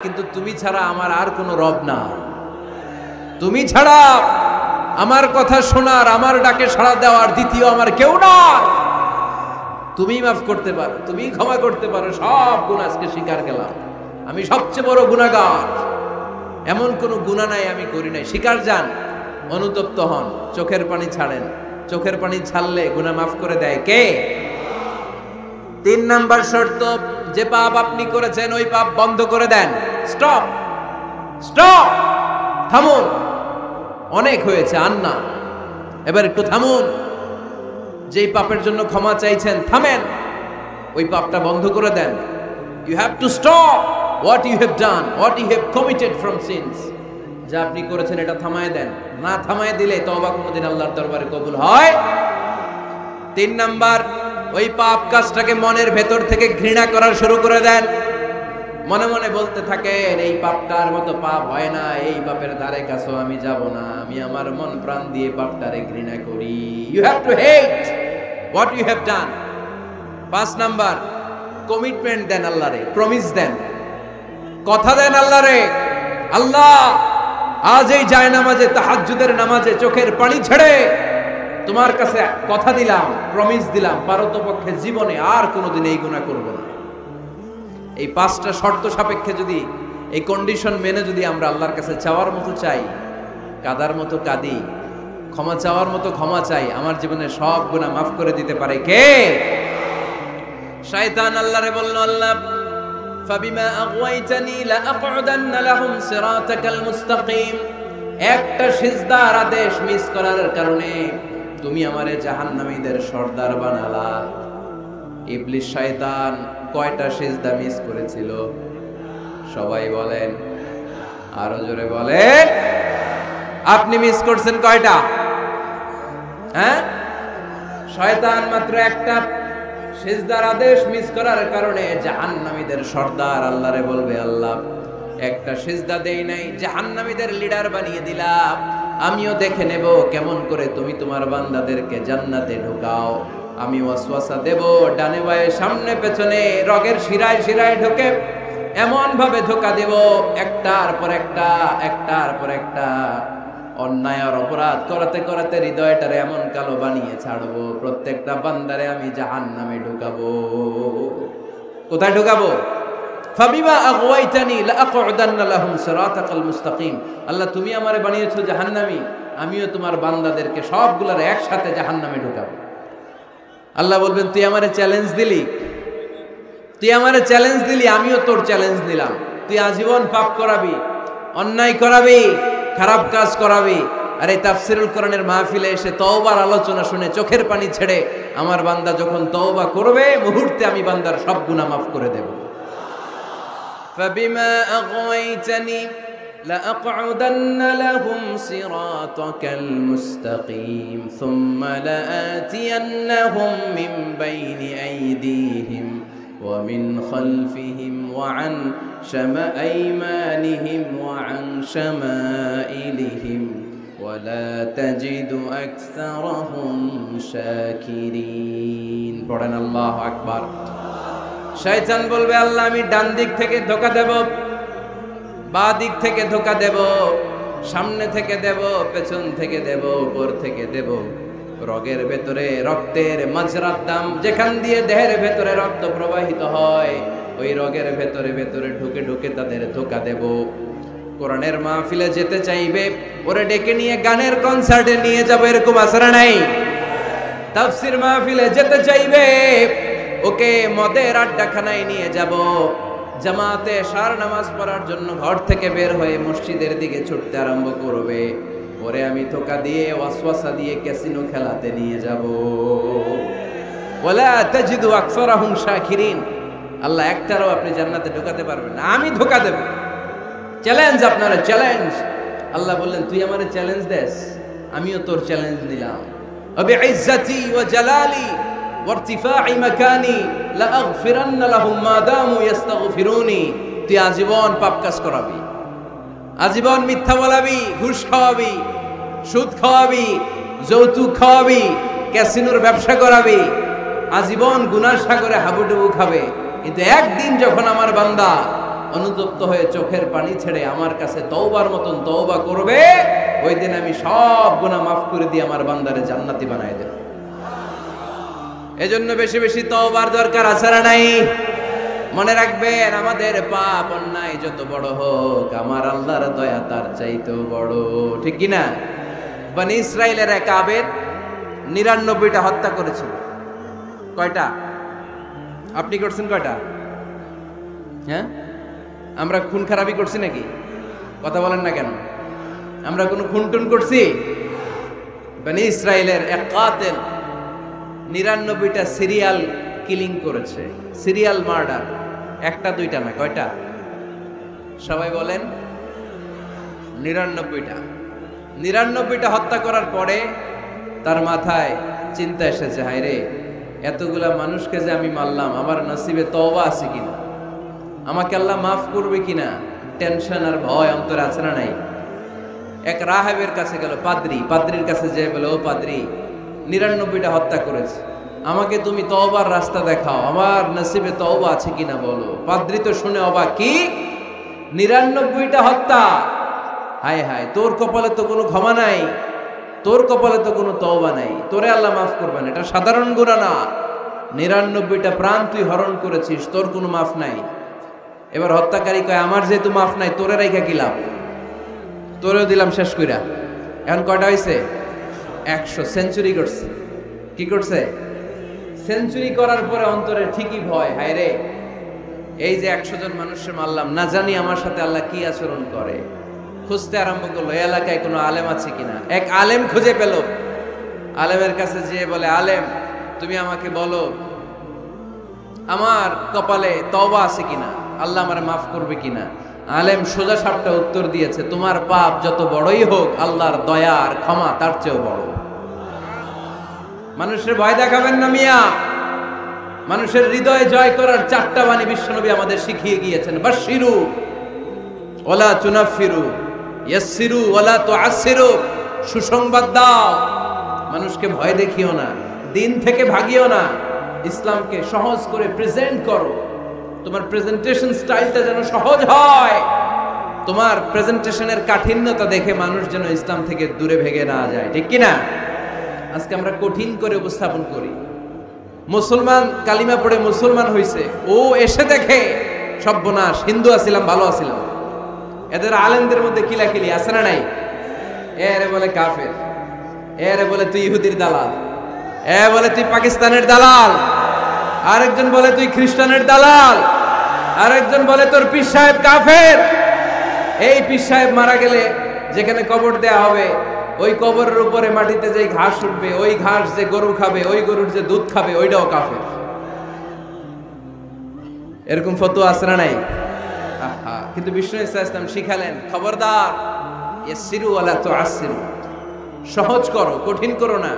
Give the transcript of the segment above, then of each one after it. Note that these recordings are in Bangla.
কিন্তু তুমি ছাড়া আমার আর কোনো রব না। তুমি ছাড়া আমার কথা শোনার, আমার ডাকে সাড়া দেওয়ার দ্বিতীয় আমার কেউ না। তুমি মাফ করতে পারো, তুমি ক্ষমা করতে পারো। সব গুনাহ আজকে স্বীকার গেলাম, আমি সবচেয়ে বড় গুনাহগার। এমন কোন গুনাহ নাই আমি করি নাই। স্বীকার যান, অনুতপ্ত হন, চোখের পানি ছাড়েন। চোখের পানি ছাড়লে গুনাহ মাফ করে দেয় কে? 3 নাম্বার শর্ত, যে পাপ আপনি করেছেন ওই পাপ বন্ধ করে দেন। স্টপ, স্টপ, থামুন। অনেক হয়েছে, আর না, এবার একটু থামুন। যেই পাপের জন্য ক্ষমা চাইছেন থামেন, ওই পাপটা বন্ধ করে দেন। You have to stop what you have done, what you have committed from sins. যা আপনি করেছেন এটা থামায় দেন। না থামায় দিলে তওবা কোনোদিন আল্লাহর দরবারে কবুল হয়। 3 নাম্বার, ওই পাপ কাজটাকে মনের ভেতর থেকে ঘৃণা করা শুরু করে দেন। মনে মনে বলতে থাকেন, এই পাপটার মতো পাপ হয় না, এই পাপের ধারে কাছেও আমি যাব না। আমি আমার মন প্রাণ দিয়ে পাপটারে ঘৃণা করি। You have to hate what you have done. 5 number, commitment দেন আল্লাহরে, প্রমিস দেন, কথা দেন আল্লাহরে। আল্লাহ, আজ এই জায়নামাজে, তাহাজ্জুদের নামাজে চোখের পানি ছেড়ে তোমার কাছে কথা দিলাম, প্রমিস দিলাম, পারতপক্ষে জীবনে আর কোনোদিন এই গুনাহ করব না। এই 5টা শর্ত সাপেক্ষে যদি, এই কন্ডিশন মেনে যদি আমরা আল্লাহর কাছে চাওয়ার মতো চাই, কাদার মতো কাঁদি, ক্ষমা চাওয়ার মতো ক্ষমা চাই, আমার জীবনে সব গুনাহ মাফ করে দিতে পারে কে? শয়তান আল্লাহরে বলল, আল্লাহ ফাবিমা আগওয়াইতানি লাআকউদান্না লাহুম সিরাতাকাল মুস্তাকিম। একটা সিজদার আদেশ মিস করার কারণে তুমি আমারে জাহান্নামীদের সর্দার বানালা। ইবলিস শয়তান কয়টা সিজদা মিস করেছিল? সবাই বলেন, আরো জোরে বলেন। আপনি মিস করছেন কয়টা? হ্যাঁ, শয়তান মাত্র একটা সিজদার আদেশ মিস করার কারণে জাহান্নামীদের সর্দার আল্লাহরে বলবে, আল্লাহ একটা সিজদা দেই নাই, জাহান্নামীদের লিডার বানিয়ে দিলাম। আমিও দেখে নেব কেমন করে তুমি তোমার বান্দাদেরকে জান্নাতে ঢোকাও। আমি ওয়াসওয়াসা দেব, ডানে বায়ে সামনে পেছনে রগের শিরায় শিরায় ঢোকে এমন ভাবে ধোঁকা দেব, একটার পর একটা, একটার পর একটা অন্যায় আর অপরাধ করাতে করাতে হৃদয়টারে এমন কালো বানিয়ে ছাড়বো, প্রত্যেকটা বান্দারে আমি জাহান্নামে ঢোকাবো। কোথায় ঢোকাবো? ফাবিমা আগওয়াইতানি লাআকউদান্না লাহুম সিরাতাকাল মুস্তাকিম। আল্লাহ, তুমি আমারে বানিয়েছো জাহান্নামী, আমিও তোমার বান্দাদেরকে সবগুলার একসাথে জাহান্নামে ঢোকাবো। আল্লাহ বলবেন, তুই আমারে চ্যালেঞ্জ দিলি, তুই আমারে চ্যালেঞ্জ দিলি, আমিও তোর চ্যালেঞ্জ নিলাম। তুই আজীবন পাপ করাবি, অন্যায় করাবি, খারাপ কাজ করাবি, আর এই তাফসীরুল কোরআনের মাহফিলে এসে তওবার আলোচনা শুনে চোখের পানি ছেড়ে আমার বান্দা যখন তওবা করবে, মুহূর্তে আমি বান্দার সব গুনাহ মাফ করে দেব। ফাবিমা আগওয়াইতানি লাআকউদান্না লাহুম সিরাতাকাল মুস্তাকিম সুম্মা লাআতিয়ান্নাহুম মিন বাইনি আইদিহিম ওয়া মিন খালফিহিম ওয়া আন শামাআইমানিহিম ওয়া আন শামাইলিহিম ওয়া লা তাজিদু আকসারাহুম শাকিরিন। পড়েন আল্লাহু আকবার। শয়তান বলবে, আল্লাহ আমি ডান দিক থেকে ধোঁকা দেব, বাঁ দিক থেকে ধোঁকা দেব, সামনে থেকে দেব, পেছন থেকে দেব, উপর থেকে দেব। রগের ভেতরে রক্তের মাজরার দাম, যেখান দিয়ে দেহের ভেতরে রক্ত প্রবাহিত হয়, ওই রগের ভেতরে ভেতরে ঢুকে ঢুকে তাদের ধোঁকা দেব। কোরআনের মাহফিলে যেতে চাইবে ওরে ডেকে নিয়ে গানের কনসার্টে নিয়ে যাব, এরকম আসরা নাই? তাফসীর মাহফিলে যেতে চাইবে ওকে মদের আড্ডাখানায় নিয়ে যাব। জামাতে সার নামাজ পড়ার জন্য ঘর থেকে বের হয়ে মসজিদের দিকে ছুটতে আরম্ভ করবে, ওরে আমি ধোঁকা দিয়ে, ওয়াসওয়াসা দিয়ে ক্যাসিনো খেলাতে নিয়ে যাব। ওয়ালা তাজিদু আকসারাহুম শাকিরিন। আল্লাহ, একটারও আপনি জান্নাতে ঢোকাতে পারবেন না, আমি ধোঁকা দেব। চ্যালেঞ্জ, আপনারা চ্যালেঞ্জ। আল্লাহ বললেন, তুই আমারে চ্যালেঞ্জ দেস, আমিও তোর চ্যালেঞ্জ নিলাম। বিইজ্জাতি ওয়া জালালি ওয়া ইরতিফা'i মাকানি লাআগফিরান্না লাহুম মা দামু ইস্তাগফিরুনি। তুই আজীবন পাপ কাজ করাবি, আজীবন মিথ্যা বলাবি, ঘুষ খাওয়াবি, সুদ খাওয়াবি, যৌতুক খাওয়াবি, ক্যাসিনোর ব্যবসা করাবি, আজীবন গুনার সাগরে হাবুডুবু খাবে। কিন্তু একদিন যখন আমার বান্দা অনুতপ্ত হয়ে চোখের পানি ছেড়ে আমার কাছে তওবার মতন তওবা করবে, ওই দিন আমি সব গুনাহ মাফ করে দিয়ে আমার বান্দারে জান্নাতি বানায় দেব। এজন্য বেশি বেশি তওবার দরকার আছে না নাই? মনে রাখবেন, আমাদের পাপ অন্যায় যত বড় হোক, আমার আল্লাহর দয়া তার চাইতেও বড়, ঠিক কি না? বনি ইসরাইলের এক আবেদ 99টা হত্যা করেছিল। কয়টা? আপনি করছেন কয়টা? হ্যাঁ, আমরা খুন খারাপি করছি নাকি? কথা বলেন না কেন? আমরা কোনো খুন টুন করছি? বনি ইসরাইলের এক কাতেল 99টা সিরিয়াল কিলিং করেছে, সিরিয়াল মার্ডার। একটা দুইটা না, কয়টা? সবাই বলেন। 99টা হত্যা করার পরে তার মাথায় চিন্তা এসেছে, হায় রে, এতগুলা মানুষকে যে আমি মারলাম, আমার নসিবে তওবা আছে কিনা, আমাকে আল্লাহ মাফ করবে কিনা, টেনশন আর ভয় অন্তরে আছে না নাই? এক রাহেবের কাছে গেল, পাদ্রির কাছে যে বলে, ও পাদ্রি, 99টা হত্যা করেছে, আমাকে তুমি তওবার রাস্তা দেখাও, আমার নসিবে তওবা আছে কিনা বলো। পাদ্রি তো শুনে অবাক, কি 99টা হত্যা? হায় হায়, তোর কপালে তো কোনো ক্ষমা নাই, তোর কপালে তো কোনো তওবা নাই, তোরে আল্লাহ মাফ করবেন, এটা সাধারণ গুনাহ না। 99টা প্রাণ তুই হরণ করেছিস, তোর কোনো মাফ নাই। এবার হত্যাকারী কয়, আমার যেহেতু মাফ নাই, তোরে রাইখা কি লাভ, তোরেও দিলাম শেষ কইরা। এখন কয়টা হয়েছে? 100। সেঞ্চুরি করছে। কি করছে? সেঞ্চুরি করার পরে অন্তরে ঠিকই ভয়, হায় রে, এই যে 100 জন মানুষের মারলাম, না জানি আমার সাথে আল্লাহ কি আচরণ করে। খুঁজতে আরম্ভ করলো, এই এলাকায় কোনো আলেম আছে কিনা। এক আলেম খুঁজে পেল। আলেমের কাছে যেয়ে বলে, আলেম, তুমি আমাকে বলো আমার কপালে তওবা আছে কিনা, আল্লাহ আমারে মাফ করবে কিনা। আলেম সোজা সাপটা উত্তর দিয়েছে, তোমার পাপ যত বড়ই হোক, আল্লাহর দয়া আর ক্ষমা তার চেয়েও বড়। মানুষের ভয় দেখাবেন না মিয়া। মানুষের হৃদয় জয় করার 4টা বাণী বিশ্বনবী আমাদের শিখিয়ে গিয়েছেন। বাশশিরু ওয়ালা তুনাফিরু, ইয়াসসিরু ওয়ালা তুআসসিরু। সুসংবাদ দাও, মানুষকে ভয় দেখিও না, দিন থেকে ভাগিও না, ইসলামকে সহজ করে প্রেজেন্ট করো। তোমার প্রেজেন্টেশন স্টাইলটা যেন সহজ হয়, তোমার প্রেজেন্টেশনের কাঠিন্যতা দেখে মানুষ যেন ইসলাম থেকে দূরে ভেগে না যায়, ঠিক কি না? আজকে আমরা কঠিন করে উপস্থাপন করি। মুসলমান কালিমা পড়ে মুসলমান হইছে, ও এসে দেখে সর্বনাশ, হিন্দু আছিলাম, ভালো আছিলাম। এদের আলেমদের মধ্যে কিলাকিলি আছে না নাই? এরে বলে কাফের, এরে বলে তুই ইহুদির দালাল, এ বলে তুই পাকিস্তানের দালাল, আরেকজন বলে তুই খ্রিস্টানের দালাল, আরেকজন বলে তোর পীর সাহেব কাফের। এই পীর সাহেব মারা গেলে যেখানে কবর দেয়া হবে, ওই কবরের উপরে মাটিতে যে ঘাস উঠবে, ওই ঘাস যে গরু খাবে, ওই গরুর যে দুধ খাবে, ওইটাও কাফের। এরকম ফতোয়া আছে না নাই? কিন্তু বিষ্ণু ইসলাম শিখালেন, খবরদার, ইয়াসসিরু ওয়ালা তুআসসিরু, সহজ করো, কঠিন করো না।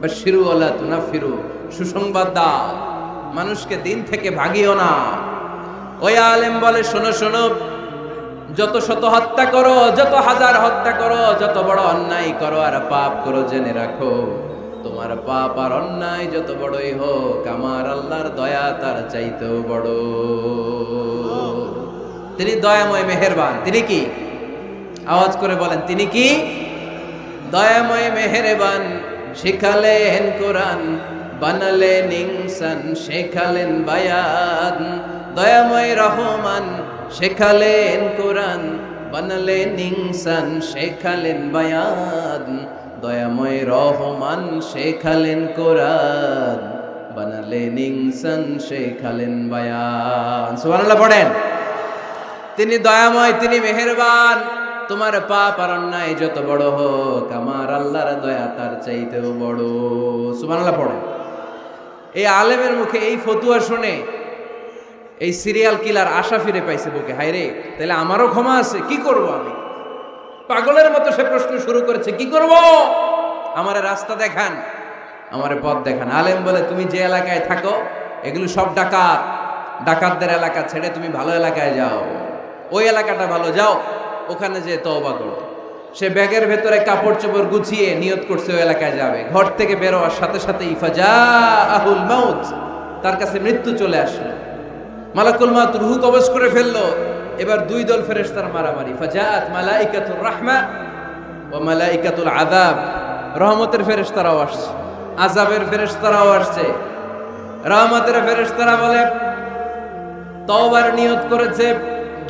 বাশশিরু ওয়ালা তুনাফিরু, সুসংবাদ দাও, মানুষকে দিন থেকে ভাগিও না। ওই আলেম বলে, শোনো শোনো, যত শত হত্যা করো, যত হাজার হত্যা করো, যত বড় অন্যায় করো আর পাপ করো, জেনে রাখো, তোমার পাপ আর অন্যায় যত বড়ই হোক, আমার আল্লাহর দয়া তার চাইতেও বড়। তিনি দয়াময় মেহেরবান। তিনি কি? আওয়াজ করে বলেন, তিনি কি? দয়াময় মেহেরবান। শিখালেন কোরআন, বানালেন ইনসান, শেখালেন বায়ান। দয়াময় রহমান, শেখালেন কোরআন, বানালেন ইনসান, শেখালেন বায়ান। দয়াময় রহমান, শেখালেন কোরআন, বানালেন ইনসান, শেখালেন বায়ান। সুবহানাল্লাহ পড়েন। তিনি দয়াময়, তিনি মেহেরবান। তোমার পাপ আর অন্যায় যত বড় হোক, আমার আল্লাহর দয়া তার চাইতেও বড়। সুবহানাল্লাহ পড়েন। এই আলেমের মুখে এই ফতুয়া শুনে এই সিরিয়াল কিলার আশা ফিরে পাইছে বুকে, হায় রে, তাহলে আমারও ক্ষমা আছে, কি করব আমি? পাগলের মতো সে প্রশ্ন শুরু করেছে, কি করব? আমারে রাস্তা দেখান, আমারে পথ দেখান। আলেম বলে, তুমি যে এলাকায় থাকো এগুলো সব ডাকাত, ডাকাতদের এলাকা ছেড়ে তুমি ভালো এলাকায় যাও, ওই এলাকাটা ভালো, যাও ওখানে যে তওবা করো। সে ব্যাগের ভেতরে কাপড় চোপড় গুছিয়ে নিয়ত করছে ওই এলাকায় যাবে। ঘর থেকে বেরোয়ার সাথে সাথে ইফাজাআহুল মাউত, তার কাছে মৃত্যু চলে আসলো। মালাকুল মাউত রূহ কবজ করে ফেললো। এবার দুই দল ফেরেশতার মারামারি। ফাজাআত মালাইকাতুর রাহমা ওয়া মালাইকাতুল আযাব। রহমতের ফেরেশতারাও আসছে, আযাবের ফেরেশতারাও আসছে। রহমতের ফেরেশতারা বলে তওবার নিয়ত করেছে,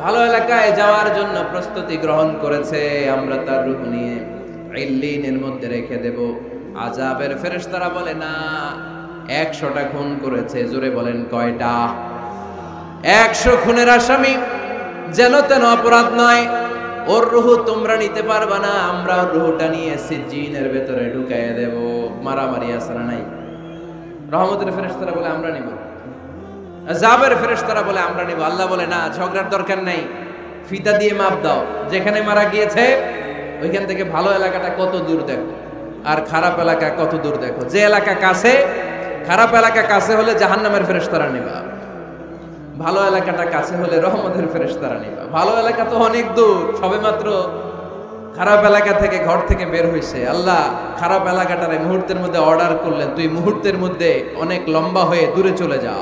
ভালো এলাকায় যাওয়ার জন্য প্রস্তুতি গ্রহণ করেছে, আমরা তার রূহ নিয়ে ইল্লিনের মধ্যে রেখে দেব। আযাবের ফেরেশতারা বলে না, 100টা খুন করেছে। জোরে বলেন কয়টা? 100 খুনের আসামি, যেন তেন অপরাধ নয়, ওর রূহ তোমরা নিতে পারবা না, আমরা ওর রূহটা নিয়ে সিজ্জিনের ভেতরে ঢুকাইয়ে দেব। মারামারি আসরা নাই। রহমতের ফেরেশতারা বলে আমরা নিব, আযাবের ফেরেশতারা বলে আমরা নিব। আল্লাহ বলে না, ঝগড়ার দরকার নাই, ফিতা দিয়ে মাপ দাও। যেখানে মারা গিয়েছে ওইখান থেকে ভালো এলাকাটা কত দূর দেখো, আর খারাপ এলাকা কত দূর দেখো। যে এলাকা কাছে, খারাপ এলাকা কাছে হলে জাহান্নামের ফেরেশতারা নিবা, ভালো এলাকাটা কাছে হলে রহমতের ফেরেশতারা নিবা। ভালো এলাকা তো অনেক দূর, সবেমাত্র খারাপ এলাকা থেকে ঘর থেকে বের হইছে। আল্লাহ খারাপ এলাকাটারে মুহূর্তের মধ্যে অর্ডার করলেন, তুই মুহূর্তের মধ্যে অনেক লম্বা হয়ে দূরে চলে যা।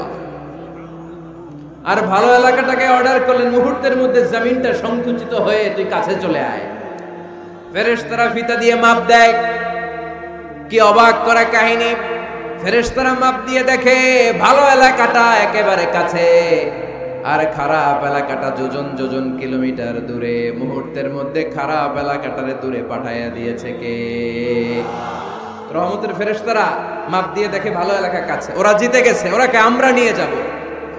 আর ভালো এলাকাটাকে অর্ডার করলেন, মুহূর্তের মধ্যে জমিনটা সংকুচিত হয়ে তুই কাছে চলে আয়। ফেরেশতারা ফিতা দিয়ে মাপ দেয়। কি অবাক করা কাহিনী! ফেরেশতারা মাপ দিয়ে দেখে ভালো এলাকাটা একেবারে কাছে, আর খারাপ এলাকাটা যোজন যোজন কিলোমিটার দূরে। মুহূর্তের মধ্যে খারাপ এলাকাটারে দূরে পাঠাইয়া দিয়েছে কে? রহমতের ফেরেশতারা মাপ দিয়ে দেখে ভালো এলাকা কাছে, ওরা জিতে গেছে, ওরাকে আমরা নিয়ে যাব।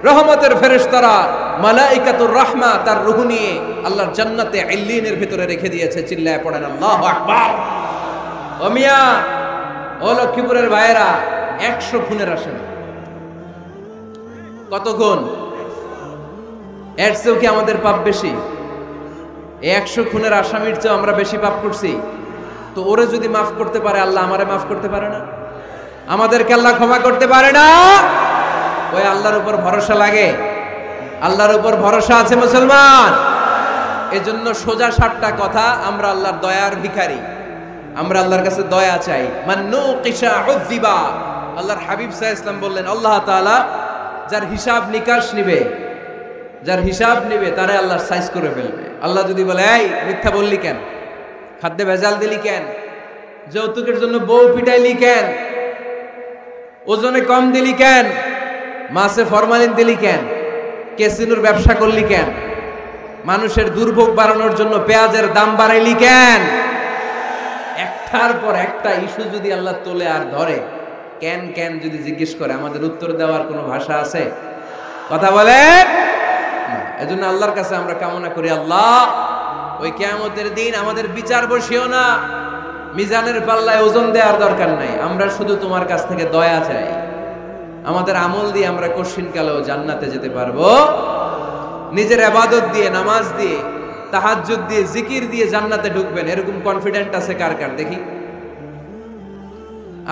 রহমতের ফেরেশতারা মালাইকাতুর রাহমা তার রূহ নিয়ে আল্লাহর জান্নাতে ইল্লিনের ভিতরে রেখে দিয়েছে। চিল্লায় পড়েন আল্লাহু আকবার। ও মিয়া, ও লক্ষ্মীপুরের ভাইয়েরা, 100 খুনের আসামি। কত খুন? এর চেয়েও কি আমাদের পাপ বেশি? 100 খুনের আসামির চেয়ে আমরা বেশি পাপ করছি। তো ওরে যদি মাফ করতে পারে আল্লাহ, আমারে মাফ করতে পারে না? আমাদেরকে আল্লাহ ক্ষমা করতে পারে না? ওই আল্লাহর উপর ভরসা লাগে? আল্লাহর উপর ভরসা আছে মুসলমান? এজন্য সোজা 7টা কথা, আমরা আল্লাহর দয়ার ভিখারি, আমরা আল্লাহর কাছে দয়া চাই। মান্নু কিসা উযিবা। আল্লাহর হাবিব সাল্লাল্লাহু আলাইহি ওয়াসাল্লাম বললেন, আল্লাহ তাআলা যার হিসাব নিকাশ নিবে, যার হিসাব নিবে তারে আল্লাহ সাইজ করে ফেলবে। আল্লাহ যদি বলে, এই মিথ্যা বললি কেন, খাদ্যে ভেজাল দিলি কেন, যৌতুকের জন্য বউ পিটাইলি কেন, ওজনে কম দিলি কেন, মাছে ফরমালিন দিলি কেন, ক্যাসিনোর ব্যবসা করলি কেন, মানুষের দুর্ভোগ বাড়ানোর জন্য পেঁয়াজের দাম বাড়াইলি কেন, একটার পর একটা ইস্যু যদি আল্লাহ তোলে আর ধরে, কেন কেন যদি জিজ্ঞেস করে, আমাদের উত্তর দেওয়ার কোনো ভাষা আছে? কথা বলেন। এজন্য আল্লাহর কাছে আমরা কামনা করি, আল্লাহ ওই কিয়ামতের দিন আমাদের বিচার বসিও না, মিজানের পাল্লায় ওজন দেওয়ার দরকার নাই, আমরা শুধু তোমার কাছ থেকে দয়া চাই। আমাদের আমল দিয়ে আমরা কশিনকালেও জান্নাতে যেতে পারবো। নিজের ইবাদত দিয়ে, নামাজ দিয়ে, তাহাজ্জুদ দিয়ে, জিকির দিয়ে জান্নাতে ঢুকবেন, এরকম কনফিডেন্ট আছে কার কার? দেখি।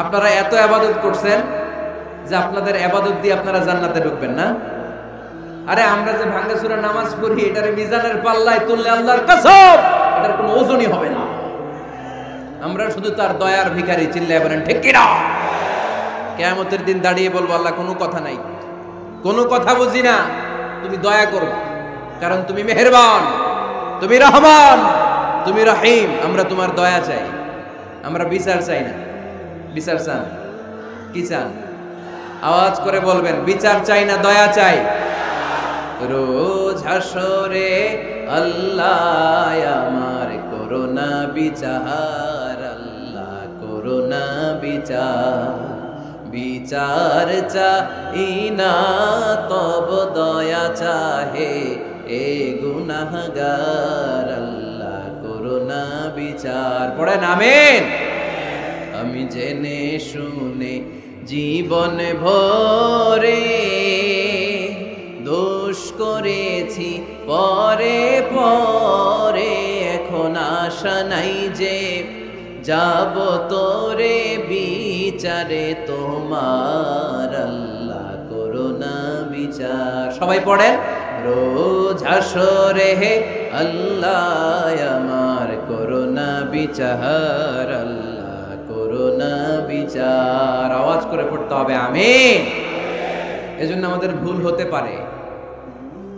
আপনারা এত ইবাদত করছেন যে আপনাদের ইবাদত দিয়ে আপনারা জান্নাতে ঢুকবেন না? আরে আমরা যে ভাঙ্গাচুরা নামাজ পড়ি, এটারে মিজানের পাল্লায় তুললে আল্লাহর কসম এটার কোনো ওজনই হবে না। আমরা শুধু তার দয়ার ভিখারি। চিল্লায় বলেন ঠিক কি না? কিয়ামতের দিন দাঁড়িয়ে বলবো, আল্লাহ কোনো কথা নাই, কোনো কথা বুঝি না, তুমি দয়া করো, কারণ তুমি মেহেরবান, তুমি রহমান, তুমি রহিম। আমরা তোমার দয়া চাই, আমরা বিচার চাই না। বিচার চান? কি চান? আওয়াজ করে বলবেন, বিচার চাই না দয়া চাই। রোজ হাসরে আল্লাহ আমার করোনা বিচার, আল্লাহ করোনা বিচার, বিচার চাই না তব দয়া চাহে এ গুনাহগার, আল্লাহ করোনা বিচার। পড়েন আমিন। আমি জেনে শুনে জীবন ভরে দোষ করেছি পরে পরে, এখন আশা নাই যে যাব তোরে বিচারে তোমার, আল্লাহ করোনা বিচার। সবাই পড়েন, রোজ হাসরে হে আল্লাহ আমার করোনা বিচার, আল্লাহ করোনা বিচার। আওয়াজ করে পড়তে হবে আমিন। এজন্য আমাদের ভুল হতে পারে,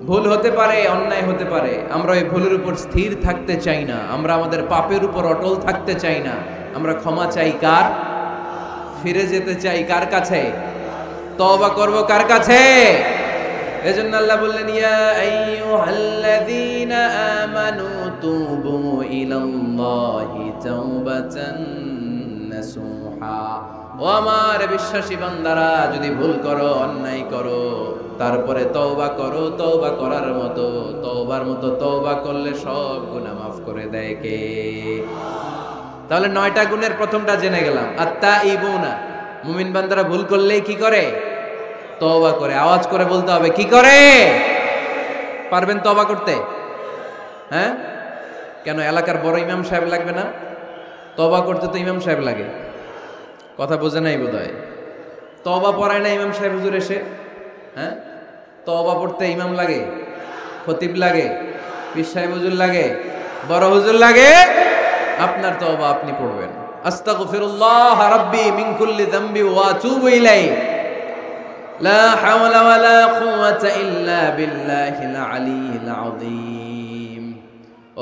ভুল হতে পারে, অন্যায় হতে পারে, আমরা ওই ভুলের উপর স্থির থাকতে চাই না, আমরা আমাদের পাপের উপর অটল থাকতে চাই না, আমরা ক্ষমা চাই কার? ফিরে যেতে চাই কার কাছে? তওবা করব কার কাছে? এজন্য আল্লাহ বললেন, ইয়া আইয়ুহাল্লাযীনা আমানু তুবু ইলাল্লাহি তাওবাতান নাসুহা। ও আমার বিশ্বাসী বান্দারা, যদি ভুল করো, অন্যায় করো, তারপরে তওবা করো, তওবা করার মতো, তওবার মতো তওবা করলে সব গুনাহ মাফ করে দেয় কে? তাহলে 9টা গুণের প্রথমটা জেনে গেলাম, আত-তাইবুনা। মুমিন বান্দারা ভুল করলেই কি করে? তওবা করে। আওয়াজ করে বলতে হবে, কি করে? পারবেন তওবা করতে? হ্যাঁ, কেন এলাকার বড় ইমাম সাহেব লাগবে না? তওবা করতে তো ইমাম সাহেব লাগে। কথা বোঝে নাই বোধহয়। তওবা পড়ায় না ইমাম সাহেব হুজুর এসে? হ্যাঁ, তওবা পড়তে ইমাম লাগে, খতিব লাগে, পীর সাহেব হুজুর লাগে, বড় হুজুর লাগে। আপনার তওবা আপনি পড়বেন। আস্তাগফিরুল্লাহ রাব্বি মিন কুল্লি যামবি ওয়া আতুবু ইলাইহি, লা হাওলা ওয়ালা কুওয়াতা ইল্লা বিল্লাহিল আলিয়্যিল আযীম।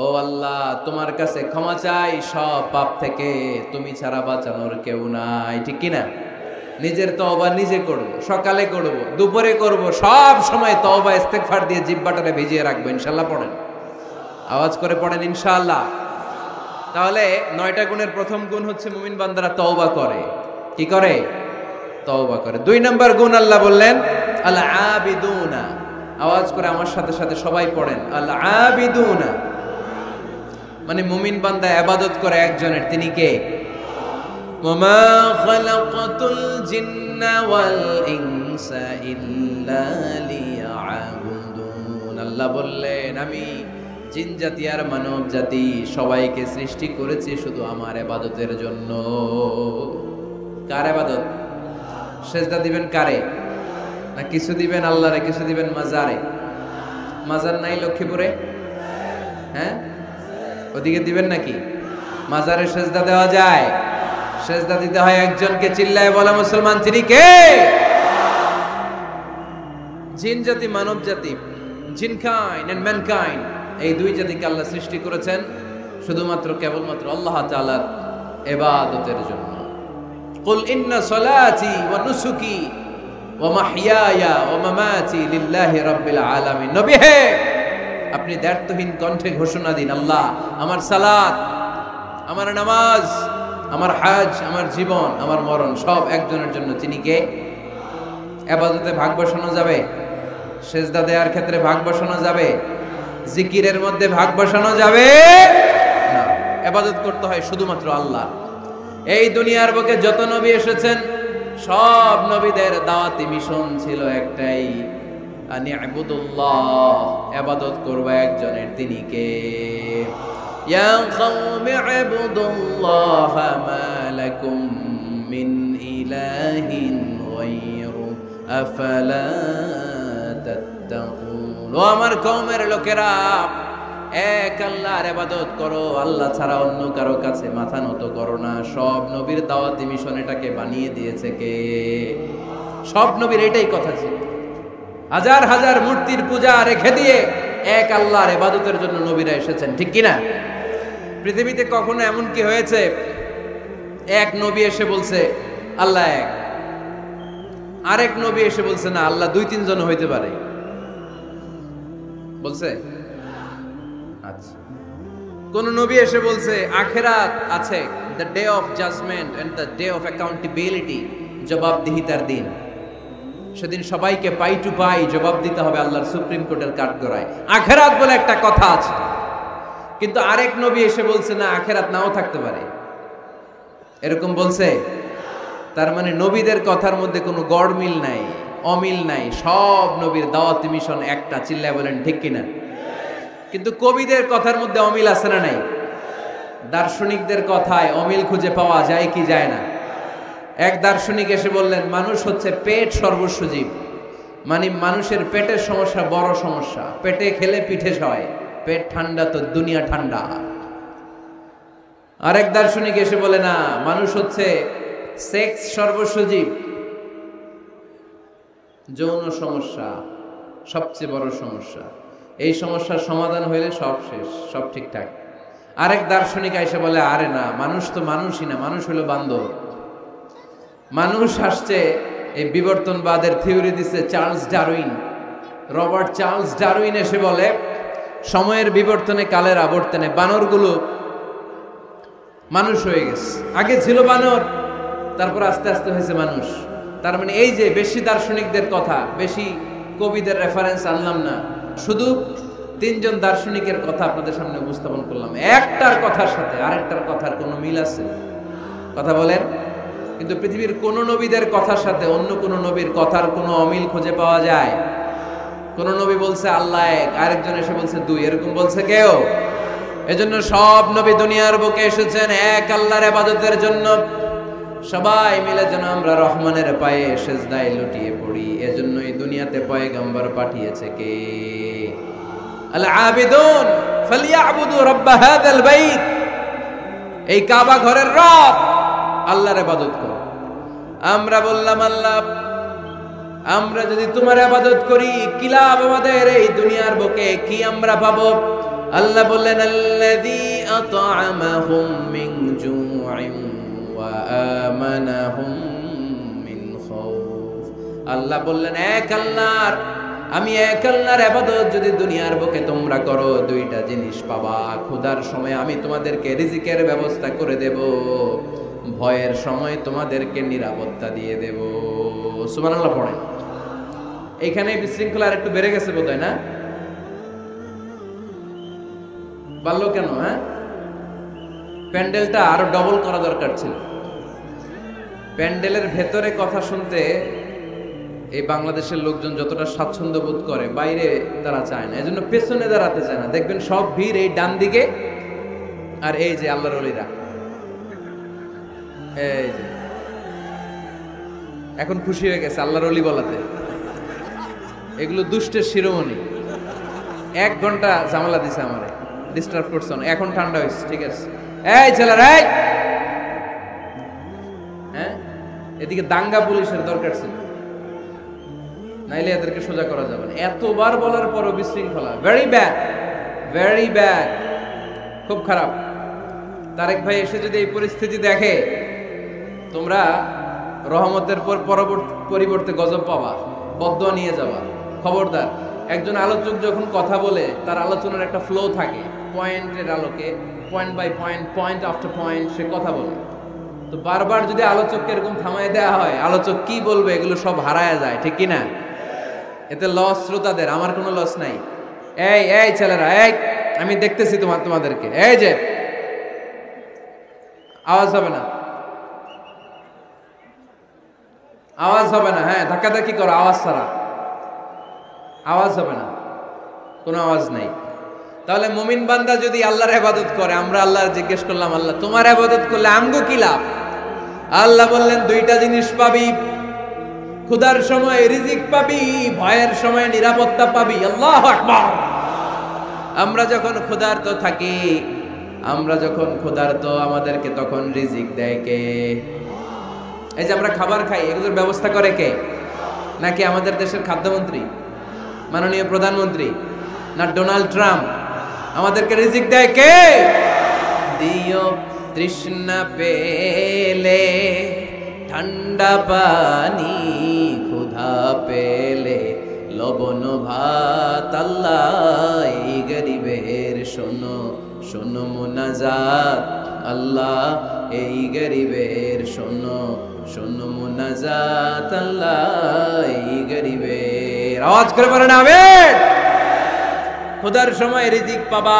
ও আল্লাহ, তোমার কাছে ক্ষমা চাই সব পাপ থেকে, তুমি ছাড়া বাঁচানোর কেউ নাই। ঠিক কি না? নিজের তওবা নিজে করব, সকালে করব, দুপুরে করব, সব সময় তওবা ইস্তেগফার দিয়ে জিহ্বাটারে ভিজিয়ে রাখবো। ইনশাআল্লাহ পড়েন, আওয়াজ করে পড়েন ইনশাআল্লাহ। তাহলে 9টা গুণের প্রথম গুণ হচ্ছে মুমিন বান্দারা তওবা করে। কি করে? তওবা করে। 2 নম্বর গুণ আল্লাহ বললেন আল আবিদুনা। আওয়াজ করে আমার সাথে সাথে সবাই পড়েন, আল আবিদুনা মানে মুমিন বান্দা ইবাদত করে একজনের, তিনি কে? ওয়ামা খালাকাতুল জিন্না ওয়াল ইনসা ইল্লা লিয়াবুদুন। আল্লাহ বললেন, আমি জিন জাতি আর মানব জাতি সবাইকে সৃষ্টি করেছি শুধু আমার ইবাদতের জন্য। কার ইবাদত? সেজদা দিবেন কারে? না কিছু দিবেন আল্লাহরে, কিছু দিবেন মাজারে? মাজার নাই লক্ষ্মীপুরে? হ্যাঁ, ওদিকে দিবেন নাকি? মাজারে সেজদা দেওয়া যায়? সেজদা দিতে হয় একজনকে। চিল্লায় বলা মুসলমান, তিনি কে? জিন জাতি মানব জাতি, জিনকাইন্ড এন্ড ম্যানকাইন্ড, এই 2 জাতিকে আল্লাহ সৃষ্টি করেছেন শুধুমাত্র কেবলমাত্র আল্লাহ তাআলার ইবাদতের জন্য। কুল ইন্না সলাতি ওয়া নুসুকি ওয়া মাহইয়ায়া ওয়া মামাতি লিল্লাহি রাব্বিল আলামিন। নবী হে, আপনি দ্ব্যর্থহীন কণ্ঠে ঘোষণা দিন, আল্লাহ, আমার সালাত, আমার নামাজ, আমার হজ, আমার জীবন, আমার মরণ সব একজনের জন্য। তিনি কে? ইবাদতে ভাগ বসানো যাবে? সেজদা দেওয়ার ক্ষেত্রে ভাগ বসানো যাবে? জিকিরের মধ্যে ভাগ বসানো যাবে না। ইবাদত করতে হয় শুধুমাত্র আল্লাহ। এই দুনিয়ার বুকে যত নবী এসেছেন সব নবীদের দাওয়াতি মিশন ছিল একটাই, আনি ইবুদুল্লাহ, ইবাদত করবে একজনের। তিনি কে? ইয়া কওমি ইবুদুল্লাহ মা লাকুম মিন ইলাহিন গায়রু আফালা তাত্তাকুন। ও আমার কওমের লোকেরা, এক আল্লাহর ইবাদত করো, আল্লাহ ছাড়া অন্য কারো কাছে মাথা নত করো না। সব নবীর দাওয়াতি মিশন এটাকে বানিয়ে দিয়েছে কে? সব নবীর এটাই কথা ছিল। হাজার হাজার মূর্তির পূজা রেখে দিয়ে এক আল্লাহর ইবাদতের জন্য নবীরা এসেছেন। ঠিক কি না? পৃথিবীতে কখনো এমন কি হয়েছে এক নবী এসে বলছে আল্লাহ এক, আরেক নবী এসে বলছে না আল্লাহ 2-3 জন হইতে পারে? বলছে? আচ্ছা, কোন নবী এসে বলছে আখিরাত আছে, the day of judgement and the day of accountability, জবাবদিহিতার দিন, সেদিন সবাইকে পাই টু পাই জবাব দিতে হবে আল্লাহর সুপ্রিম কোর্টের কাঠগড়ায়। আখিরাত বলে একটা কথা আছে, কিন্তু আরেক নবী এসে বলছে না আখিরাত নাও থাকতে পারে। এরকম বলছে? তার মানে নবীদের কথার মধ্যে কোনো গড়মিল নাই, অমিল নাই। সব নবীর দাওয়াতি মিশন একটা। চিল্লায় বলেন ঠিক কিনা? কিন্তু কবিদের কথার মধ্যে অমিল আছে না নাই? দার্শনিকদের কথায় অমিল খুঁজে পাওয়া যায় কি যায় না? এক দার্শনিক এসে বললেন মানুষ হচ্ছে পেট সর্বস্ব জীব, মানে মানুষের পেটের সমস্যা বড় সমস্যা, পেটে খেলে পিঠে সয়, পেট ঠান্ডা তো দুনিয়া ঠান্ডা। আরেক দার্শনিক এসে বলে না, মানুষ হচ্ছে সেক্স সর্বস্ব জীব, যৌন সমস্যা, সবচেয়ে বড় সমস্যা। এই সমস্যার সমাধান হইলে সব শেষ, সব ঠিকঠাক। আরেক দার্শনিক এসে বলে, আরে না, মানুষ তো মানুষই না, মানুষ হলো বান্দর। মানুষ আসছে, এই বিবর্তনবাদের থিওরি দিচ্ছে Charles Darwin, Robert Charles Darwin এসে বলে সময়ের বিবর্তনে কালের আবর্তনে বানরগুলো মানুষ হয়ে গেছে। আগে ছিল বানর, তারপর আস্তে আস্তে হয়েছে মানুষ। তার মানে এই যে বেশি দার্শনিকদের কথা, বেশি কবিদের রেফারেন্স আনলাম না, শুধু 3 জন দার্শনিকের কথা আপনাদের সামনে উপস্থাপন করলাম। একটার কথার সাথে আরেকটার কথার কোনো মিল আছে? কথা বলেন। কিন্তু পৃথিবীর কোন নবীদের কথার সাথে অন্য কোন নবীর কথার কোনো অমিল খুঁজে পাওয়া যায়? কোন নবী বলছে আল্লাহ এক, আরেকজন এসে বলছে 2, এরকম বলছে কেউ? এজন্য সব নবী দুনিয়ার বুকে এসেছেন এক আল্লাহর ইবাদতের জন্য। সবাই মিলে যেন আমরা রহমানের পায়ে সেজদায় লুটিয়ে পড়ি। এজন্যই দুনিয়াতে পয়গম্বর পাঠিয়েছে কে? আল আবিদুন ফালিয়াবুদু রাব্ব হাযাল বাইত। এই কাবা ঘরের রব আল্লাহর ইবাদত করো। আমরা বললাম আল্লাহ, আমরা যদি তোমার ইবাদত করি কি লাভ আমাদের এই দুনিয়ার বুকে, কি আমরা পাবো? আল্লাহ বললেন আল্লাযী আত'আমাহুম মিন জু'ইন ওয়া আমানাহুম মিন খাউফ। আল্লাহ বললেন এক আল্লাহর, আমি এক আল্লাহর ইবাদত যদি দুনিয়ার বুকে তোমরা করো, 2টা জিনিস পাবা। ক্ষুধার সময় আমি তোমাদেরকে রিজিকের ব্যবস্থা করে দেব, ভয়ের সময় তোমাদেরকে নিরাপত্তা দিয়ে দেব। সুবহানাল্লাহ পড়েন। এখানে বিশৃঙ্খলা আর একটু বেড়ে গেছে বোধহয়, না? বাড়লো কেন? হ্যাঁ, প্যান্ডেলটা আরো ডবল করা দরকার ছিল। প্যান্ডেলের ভেতরে কথা শুনতে এই বাংলাদেশের লোকজন যতটা স্বাচ্ছন্দ্য বোধ করে, বাইরে তারা চায় না। এজন্য পেছনে দাঁড়াতে চায় না। দেখবেন সব ভিড় এই ডান দিকে, আর এই যে আল্লাহর ওলিরা, এই যে এখন খুশি হয়ে গেছে আল্লাহর ওলি বলাতে। এগুলো দুষ্টের শিরোমণি। 1 ঘন্টা ঝামেলা দিছে আমারে, ডিস্টার্ব করছে না। এখন ঠান্ডা হয়েছে, ঠিক আছে। এই ছেলেরা, এই হ্যাঁ, এদিকে দাঙ্গা পুলিশের দরকার ছিল, নাইলে এদেরকে সোজা করা যাবে না। এতবার বলার পরও বিশৃঙ্খলা, ভেরি ব্যাড, ভেরি ব্যাড, খুব খারাপ। তারেক ভাই এসে যদি এই পরিস্থিতি দেখে, তোমরা রহমতের পরিবর্তে গজব পাবা, বদদোয়া নিয়ে যাবা। খবরদার। একজন আলোচক যখন কথা বলে, তার আলোচনার একটা ফ্লো থাকে, পয়েন্টের আলোকে, point by point, point after point সে কথা বলে। তো বারবার যদি আলোচককে এরকম থামায় দেওয়া হয়, আলোচক কি বলবে এগুলো সব হারায় যায়, ঠিক কি না? এতে লস শ্রোতাদের, আমার কোনো লস নাই। এই এই ছেলেরা, এই আমি দেখতেছি তোমাদেরকে, এই যে আওয়াজ হবে না, আওয়াজ হবে না। হ্যাঁ, ধাক্কাধাক্কি করো, আওয়াজ ছাড়া, আওয়াজ হবে না, কোনো আওয়াজ নাই। তাহলে মুমিন বান্দা যদি আল্লাহর ইবাদত করে, আমরা আল্লাহর জিজ্ঞেস করলাম, আল্লাহ তোমার ইবাদত করলে আমগো কি লাভ? আল্লাহ বললেন 2টা জিনিস পাবি, ক্ষুধার সময় রিজিক পাবি, ভয়ের সময় নিরাপত্তা পাবি। আল্লাহু আকবার। আমরা যখন ক্ষুধার্ত থাকি, আমাদেরকে তখন রিজিক দেয় কে? এই যে আমরা খাবার খাই, এগুলোর ব্যবস্থা করে কে? নাকি আমাদের দেশের খাদ্যমন্ত্রী, মাননীয় প্রধানমন্ত্রী, না ডোনাল্ড ট্রাম্প? আমাদেরকে রিজিক দেয় কে? দিও তৃষ্ণা পেলে ঠান্ডা পানি, ক্ষুধা পেলে লবণ ভাত। আল্লাহ এই গরিবের শোনো শোনো মুনাজাত, আল্লাহ এই গরিবের শোনো শোনো মুনাজাত, আল্লাহ এই গরিবের। আওয়াজ করে বলেন আমিন। ক্ষুধার সময় রিজিক পাবা,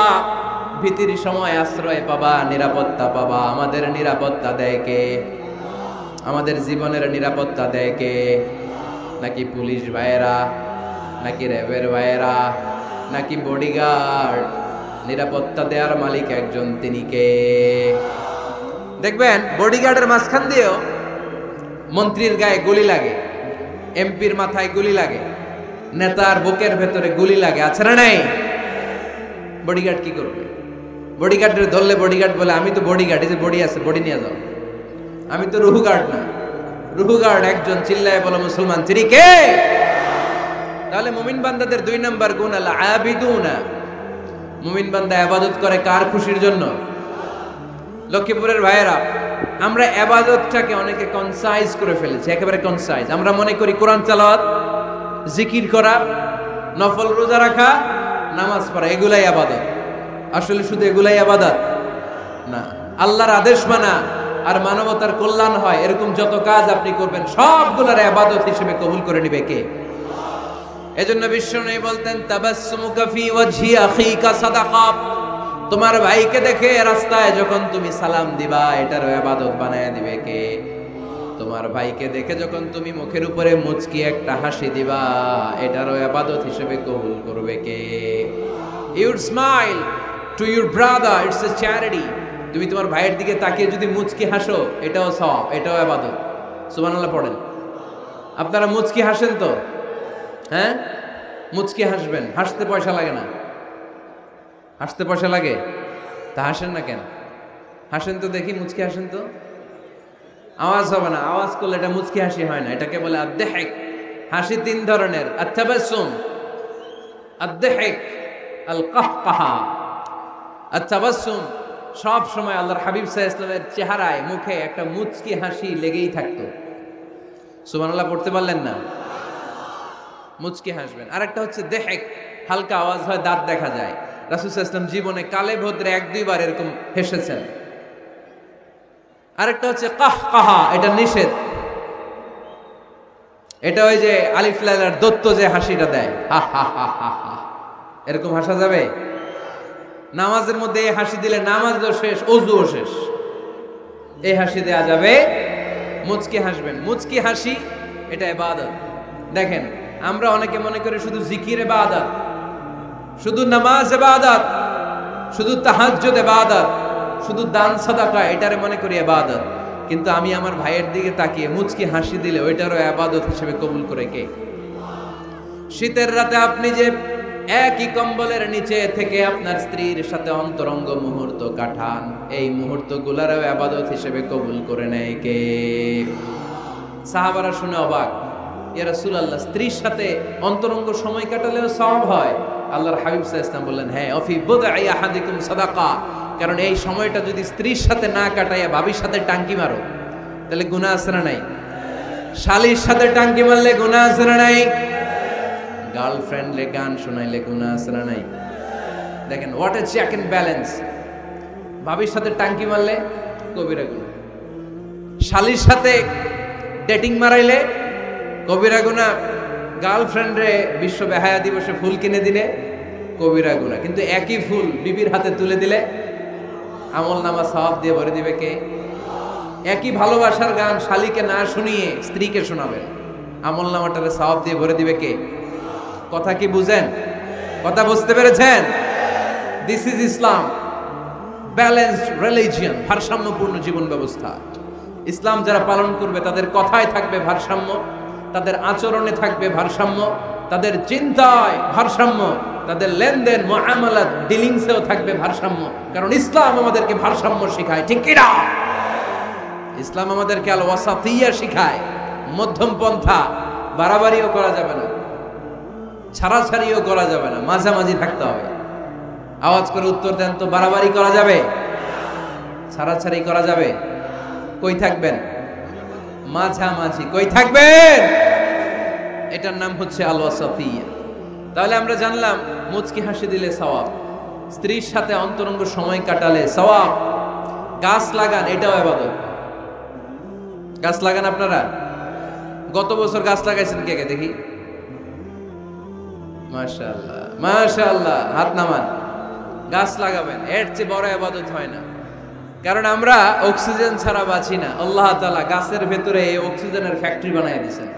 ভীতির সময় আশ্রয় পাবা, নিরাপত্তা পাবা। আমাদের নিরাপত্তা দেয় কে? আমাদের জীবনের নিরাপত্তা দেয় কে? নাকি পুলিশ ভাইয়েরা, নাকি র্যাবের ভাইয়েরা, নাকি বডিগার্ড? নিরাপত্তা দেওয়ার মালিক একজন, তিনি কে? দেখবেন বডিগার্ডের মাঝখান দিয়েও মন্ত্রীর গায়ে গুলি লাগে, এমপির মাথায় গুলি লাগে, নেতার বুকের ভেতরে গুলি লাগে, আছে না নাই? বডিগার্ড কি করবে? বডিগার্ডের ধরলে বডিগার্ড বলে, আমি তো বডিগার্ড, এই যে বডি আছে, বডি নিয়ে যাও, আমি তো রুহু গার্ড না। রুহু গার্ড একজন, চিল্লায় বলো মুসলমান, তিনি কে? তাহলে মুমিন বান্দাদের 2 নাম্বার গুণ আল আবিদুনা, মুমিন বান্দা ইবাদত করে কার খুশির জন্য? লক্ষ্মীপুরের ভাইয়েরা, আমরা ইবাদতটাকে অনেকে কনসাইজ করে ফেলেছি, একেবারে কনসাইজ। আমরা মনে করি কোরআন তেলাওয়াত, জিকির করা, নফল রোজা রাখা, নামাজ পড়া এগুলাই ইবাদত। আসলে শুধু এগুলাই ইবাদত না। আল্লাহর আদেশ মানা আর মানবতার কল্যাণ হয় এরকম যত কাজ আপনি করবেন সবগুলোর ইবাদত হিসেবে কবুল করে নেবে কে? এজন্য বিশ্বনবী বলতেন তাবাসসুমুকা ফি ওয়াজহি আখিকা সাদাকা। তোমার ভাইকে দেখে রাস্তায় যখন তুমি সালাম দিবা এটারও ইবাদত বানায় দিবে কে? তোমার ভাইকে দেখে যখন তুমি মুখের উপরে মুচকি একটা হাসি দিবা এটারও ইবাদত হিসেবে কবুল করবে কে? You smile to your brother, it's a charity. তুমি তোমার ভাইয়ের দিকে তাকিয়ে যদি মুচকি হাসো এটাও সওয়াব, এটাও ইবাদত। সুবহানাল্লাহ পড়েন। আপনারা মুচকি হাসেন তো? হ্যাঁ, মুচকি হাসবেন। হাসতে পয়সা লাগে না? হাসতে পয়সা লাগে? তা হাসেন না কেন? হাসেন তো দেখি, মুচকি হাসেন তো। আওয়াজ হবে না, আওয়াজ করলে এটা মুচকি হাসি হয় না, এটাকে বলে আদ-দাহিক। হাসি 3 ধরনের, আত-তাবাসসুম, আদ-দাহিক, আল-কাহকাহা। আত-তাবাসসুম সব সময় আল্লাহর হাবিব সাল্লাল্লাহু আলাইহি ওয়াসাল্লামের চেহারায় মুখে একটা মুচকি হাসি লেগেই থাকতো। সুবহানাল্লাহ পড়তে পারলেন না? মুচকি হাসবেন। আরেকটা হচ্ছে দেহেক, হালকা আওয়াজ হয়, দাঁত দেখা যায়। রাসূল সাল্লাল্লাহু আলাইহি ওয়াসাল্লাম জীবনে কালে ভদ্রে 1-2 বার এরকম হেসেছেন। আরেকটা হচ্ছে কাহকাহা, এটা নিষেধ। এটা ওই যে আলিফ লাইলার দত্ত যে হাসিটা দেয়, হা হা হা হা হা, এরকম হাসা যাবে? নামাজের মধ্যে এই হাসি দিলে নামাজও শেষ, ওযুও শেষ। এই হাসি দেয়া যাবে। মুচকি হাসবেন। মুচকি হাসি এটা ইবাদত। দেখেন, আমরা অনেকে মনে করি শুধু জিকির ইবাদত, শুধু নামাজ ইবাদত, শুধু তাহাজ্জুদ ইবাদত, শুধু দান সাদাকা এটারে মনে করি ইবাদত। কিন্তু আমি আমার ভাইয়ের দিকে তাকিয়ে মুচকি হাসি দিলে ওইটারও ইবাদত হিসেবে কবুল করে কে? শীতের রাতে আপনি যে একই কম্বলের নিচে থেকে আপনার স্ত্রীর সাথে অন্তরঙ্গ মুহূর্ত কাটান, এই মুহূর্তগুলোরও ইবাদত হিসেবে কবুল করে নেয় কে? সাহাবারা শুনে অবাক, ইয়া রাসূলুল্লাহ, স্ত্রীর সাথে অন্তরঙ্গ সময় কাটালেও সওয়াব হয়? আল্লাহর হাবিব সাল্লাল্লাহু আলাইহি ওয়াসাল্লাম বললেন, হ্যাঁ, অফি বুদআই আহাদিকুম সাদাকা। কারণ এই সময়টা যদি স্ত্রীর সাথে না কাটাইয়া ভাবির সাথে টাঙ্কি মারো তাহলে গুনাহ আছে না নাই? শালীর সাথে টাঙ্কি মারলে গুনাহ আছে না নাই? গার্লফ্রেন্ডলে গান শোনাইলে গুনাহ আছে না নাই? দেখেন, what a check and balance. ভাবির সাথে টাঙ্কি মারলে কবিরা গুনাহ, শালীর সাথে ডেটিং মারাইলে কবিরা গুনাহ, গার্লফ্রেন্ডে বিশ্ব বেহায়া দিবসে ফুল কিনে দিলে কবিরা গুনাহ। কিন্তু একই ফুল বিবির হাতে তুলে দিলে আমলনামা সওয়াব দিয়ে ভরে দিবে কে? একই ভালোবাসার গান শালীকে না শুনিয়ে স্ত্রীকে শোনাবে, আমলনামাটারে সওয়াব দিয়ে ভরে দিবে কে? কথা কি বুঝেন? কথা বুঝতে পেরেছেন? This is Islam, balanced religion, ভারসাম্যপূর্ণ জীবন ব্যবস্থা। ইসলাম যারা পালন করবে তাদের কথায় থাকবে ভারসাম্য, তাদের আচরণে থাকবে ভারসাম্য, তাদের চিন্তায় ভারসাম্য, তাদের লেনদেন মুআমালাত ডিলিংসেও থাকবে ভারসাম্য। কারণ ইসলাম আমাদেরকে ভারসাম্য শেখায়, ঠিক কি না? ইসলাম আমাদেরকে আল ওয়াসাতিয়া শেখায়, মধ্যম পন্থা। বাড়াবাড়িও করা যাবে না, ছাড়াছাড়িও করা যাবে না, মাঝামাঝি থাকতে হবে। আওয়াজ করে উত্তর দেন তো, বাড়াবাড়ি করা যাবে? ছাড়াছাড়ি করা যাবে? কই থাকবেন? মাঝামাঝি। কই থাকবেন? এটার নাম হচ্ছে আল ওয়াসাতিয়া। তাহলে আমরা জানলাম মুচকি হাসি দিলে সওয়াব, স্ত্রীর সাথে অন্তরঙ্গ সময় কাটালে সওয়াব। গাছ লাগান, এটাও ইবাদত। গাছ লাগান আপনারা? গত বছর গাছ লাগাইছেন কে কে দেখি? মাশাআল্লাহ, মাশাআল্লাহ, হাত নামান। গাছ লাগাবেন, এর চেয়ে বড় ইবাদত হয় না। কারণ আমরা অক্সিজেন ছাড়া বাঁচি না। আল্লাহ তাআলা গাছের ভেতরে এই অক্সিজেনের ফ্যাক্টরি বানায় দিয়েছেন।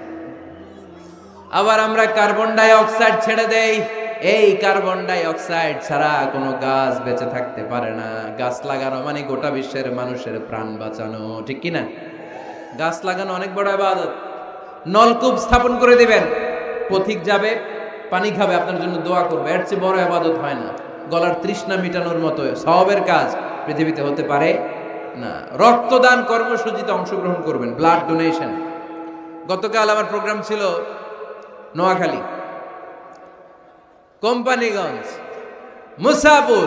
আবার আমরা কার্বন ডাই অক্সাইড ছেড়ে দেই, এই কার্বন ডাই অক্সাইড ছাড়া কোনো গাছ বেঁচে থাকতে পারে না। গাছ লাগানো মানে গোটা বিশ্বের মানুষের প্রাণ বাঁচানো, ঠিক কি না? গাছ লাগানো অনেক বড় ইবাদত। নলকূপ স্থাপন করে দিবেন, পথিক যাবে, পানি খাবে, আপনার জন্য দোয়া করবে, এর চেয়ে বড় ইবাদত হয় না। গলার তৃষ্ণা মিটানোর মতো সওয়াবের কাজ পৃথিবীতে হতে পারে না। রক্তদান কর্মসূচিতে অংশগ্রহণ করবেন, ব্লাড ডোনেশন। গতকাল আমার প্রোগ্রাম ছিল নোয়াখালী। কোম্পানিগঞ্জ, মুসাপুর,